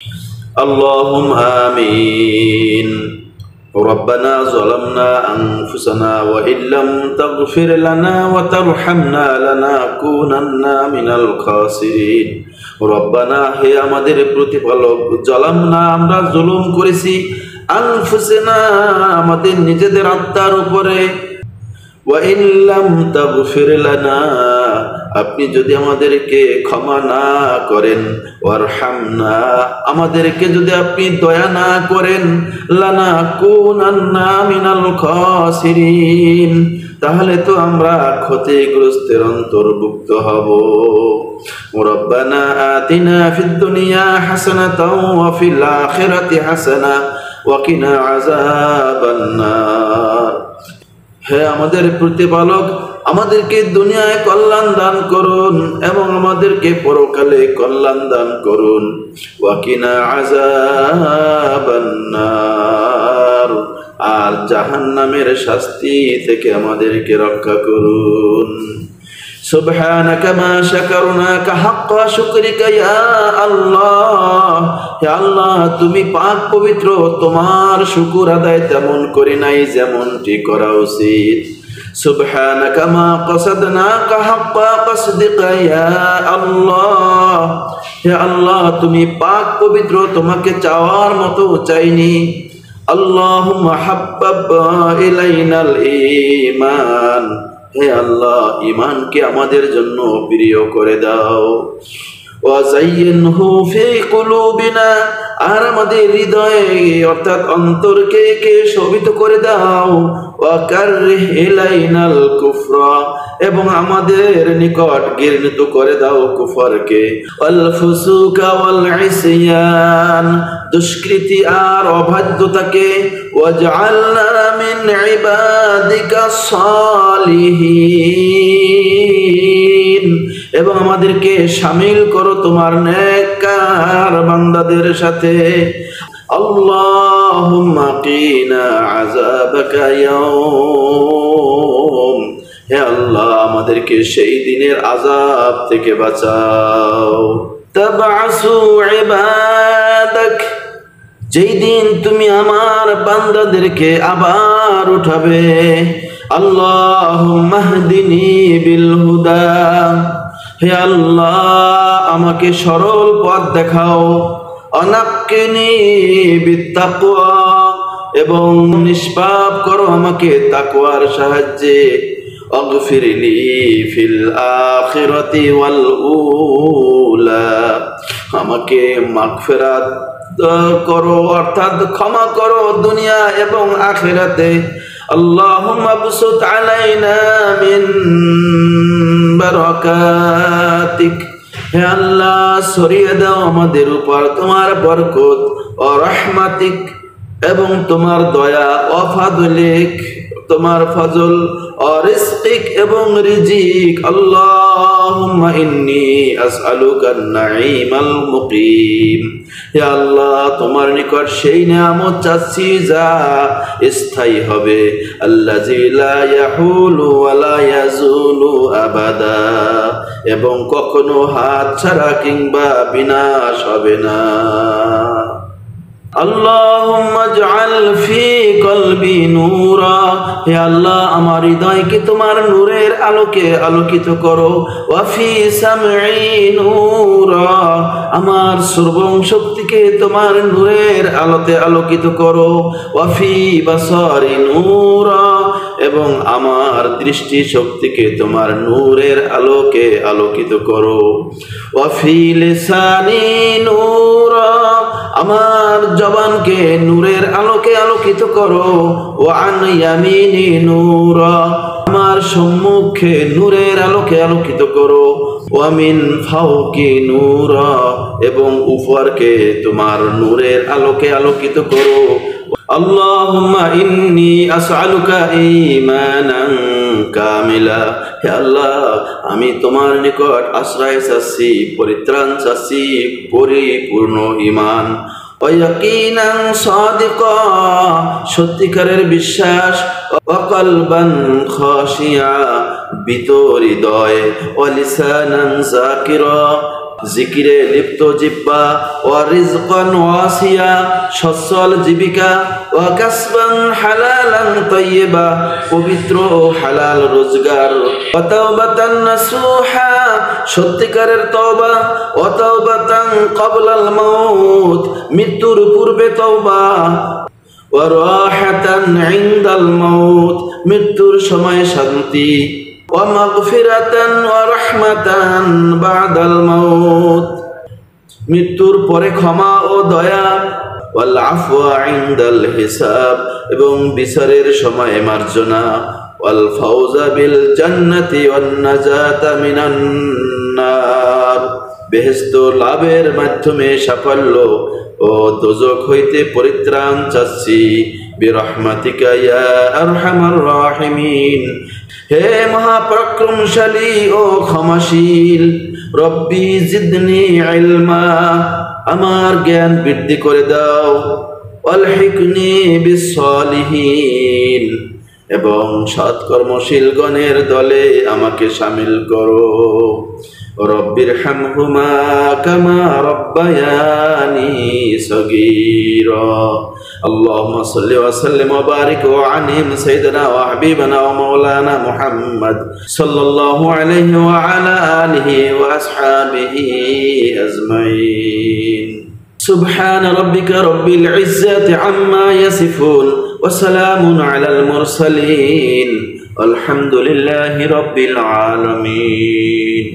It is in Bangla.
اللهم آمين. ربنا ظلمنا أنفسنا وإن لم تغفر لنا وترحمنا لنكونن من الخاسرين. ربنا হে আমাদের প্রতিপালক, জালামনা আমরা জুলুম করেছি, আনফুসিনা আমাদের নিজেদের আত্মার উপরে, ওয়া ইন লাম তাগফির লানা আপনি যদি আমাদেরকে ক্ষমা না করেন, ওয়ারহামনা আমাদেরকে যদি আপনি দয়া না করেন, লানাকুনান্না মিনাল খাসিরিন তাহলে তো আমরা ক্ষতিগ্রস্তের অন্তর্ভুক্ত হব। রব্বানা আতিনা ফিদ দুনিয়া হাসানাতাও ওয়া ফিল আখিরাতি হাসানা ওয়া কিনা আযাবান নার। হে আমাদের প্রতিপালক, আমাদেরকে দুনিয়ায় কল্যাণ দান করুন এবং আমাদেরকে পরকালে কল্যাণ দান করুন। ওয়াকিনা আযাবান নার আর জাহান্নামের শাস্তি থেকে আমাদেরকে রক্ষা করুন। সুবহানাকা মা শাকারনাকা হাক্কা শুকরিকা ইয়া আল্লাহ। হে আল্লাহ, তুমি পাক পবিত্র, তোমার শুকর আদায় তেমন করি নাই যেমনটি করা উচিত। সুবহানাকা মা কসাদনাকা হাক্কা কসদিকা ইয়া আল্লাহ। হে আল্লাহ, তুমি পাক পবিত্র, তোমাকে চাওয়ার মতো চাইনি। আল্লাহুম্মা হাব্বাব ইলাইনাল ঈমান। হে আল্লাহ, ঈমানকে আমাদের জন্য প্রিয় করে দাও। ওয়া যায়্যিনহু ফি কুলুবিনা আর আমাদের হৃদয়ে অর্থাৎ অন্তরকে শোভিত করে দাও। ওয়া কাররিহ ইলাইনাল কুফরা এবং আমাদের নিকট ঘৃণিত করে দাও কুফরকে। ওয়াল ফুসুকা ওয়াল ইসয়ান দুষ্কৃতি আর অবাধ্যতাকে। ওয়াজআলনা মিন ইবাদিকা সালিহিন এবং আমাদেরকে শামিল করো তোমার নেককার বান্দাদের সাথে। আল্লাহুম্মা কিনা আযাবাকা ইয়াউম। হে আল্লাহ, আমাদেরকে সেই দিনের আযাব থেকে বাঁচাও। তাবআসু ইবাদাক যেই দিন তুমি আমার বান্দাদেরকে আবার উঠাবে। আল্লাহুম্মা হদিনি বিল হুদা। হে আল্লাহ, আমাকে সরল পথ দেখাও। অনাক্কিনি বিত্তাকওয়া এবং নিষ্পাপ করো আমাকে তাকওয়ার সাহায্যে। অগফিরলি ফিল আখিরাতি ওয়াল উলা আমাকে মাগফিরাত করো অর্থাৎ ক্ষমা করো দুনিয়া এবং আখিরাতে। আল্লাহুম্মা বসুত আলাইনা মিন বারাকাতিক। হে আল্লাহ, ছড়িয়ে দাও আমাদের উপর তোমার বরকত। ও রহমাতিক এবং তোমার দয়া। ও ফাদলিক তোমার ফজল। ও রিজকিক এবং রিজিক। আল্লাহুম্মা ইন্নী আসআলুকান নাঈমাল মুকিম। হে আল্লাহ, তোমার নিকট সেই নিয়ামত চাচ্ছি যা স্থায়ী হবে। আল্লাযী লা ইয়াহুলু ওয়া লা ইয়াজুলু আবাদা এবং কখনো হাত ছাড়া কিংবা বিনাশ হবে না। আল্লাহুম্মা ইজআল ফি কলবি নূরা। হে আল্লাহ, আমার হৃদয়কে তোমার নূরের আলোকে আলোকিত করো। ওয়া ফি সামঈ নূরা আমার শ্রবণ শক্তিকে তোমার নূরের আলোতে আলোকিত করো। ওয়া ফি বাসারি নূরা এবং আমার দৃষ্টি শক্তিকে তোমার নূরের আলোকে আলোকিত করো। ওয়া ফি লিসানি নূরা আমার জবানকে নূরের আলোকে আলোকিত করো। ওয়া আন ইয়ামিনি নূরা আমার সম্মুখে নূরের আলোকে আলোকিত করো। ওয়া মিন ফাওকি নূরা এবং উপরকে তোমার নূরের আলোকে আলোকিত করো। আল্লাহুম্মা ইন্নী আসআলুকা ঈমানান কামিলা। হে আল্লাহ, আমি তোমার নিকট আশ্রয় চাচ্ছি, পরিত্রাণ চাচ্ছি, পরিপূর্ণ ঈমান। ওয়া ইয়াকিনান সাদিকা সত্যিকারের বিশ্বাস। ওয়া কলবান খাশিয়া বিত হৃদয়। ওয়া লিসানান যাকিরা জিকিরে লিপ্ত জিহ্বা, ওয়া রিজকান ওয়াসিয়া সচ্ছল জীবিকা, ওয়া কাসবান হালালান তাইয়্যিবা পবিত্র ও হালাল রোজগার, ওয়া তাওবাতান নাসুহা সত্যিকারের তওবা, ওয়া তাওবাতান ক্বাবলাল মাউত মৃত্যুর পূর্বে তওবা, ওয়া রাহাতান ইনদাল মাউত মৃত্যুর সময় শান্তি, ওয়া মাগফিরাতান ওয়া রাহমাতান বা'দাল মাউত মৃত্যুর পরে ক্ষমা ও দয়া, ওয়াল আফওয়া ইনদাল হিসাব এবং বিচারের সময় মার্জনা, ওয়াল ফাওজা বিল জান্নাতি ওয়ান নাজাতা মিনান নার বেহেশত লাভের মাধ্যমে সাফল্য ও দোজখ হইতে পরিত্রাণ চাচ্ছি। বিরহমাতিকা ইয়া আরহামার রাহিমিন। হে মহাপরাক্রমশালী ও ক্ষমাশীল, রব্বি জিদনি ইলমা আমার জ্ঞান বৃদ্ধি করে দাও, ওয়ালহিকনি বিসসালিহিন এবং সৎকর্মশীলগণের দলে আমাকে শামিল করো। রব্বির হামহুমা কামা রব্বায়ানি সগীরা। আল্লাহুম্মা সাল্লি ওয়া সাল্লিম ওয়া বারিক ওয়া আনইম সাইয়্যিদানা ওয়া হাবিবানা ওয়া মাওলানা মুহাম্মদ সাল্লাল্লাহু আলাইহি ওয়া আলা আলিহি ওয়া আসহাবিহি আজমাইন। সুবহানা রাব্বিকা রাব্বিল ইজ্জাতি আম্মা ইয়াসিফুন ওয়া সালামুন আলাল মুরসালিন। আলহামদুলিল্লাহি রাব্বিল আলামিন।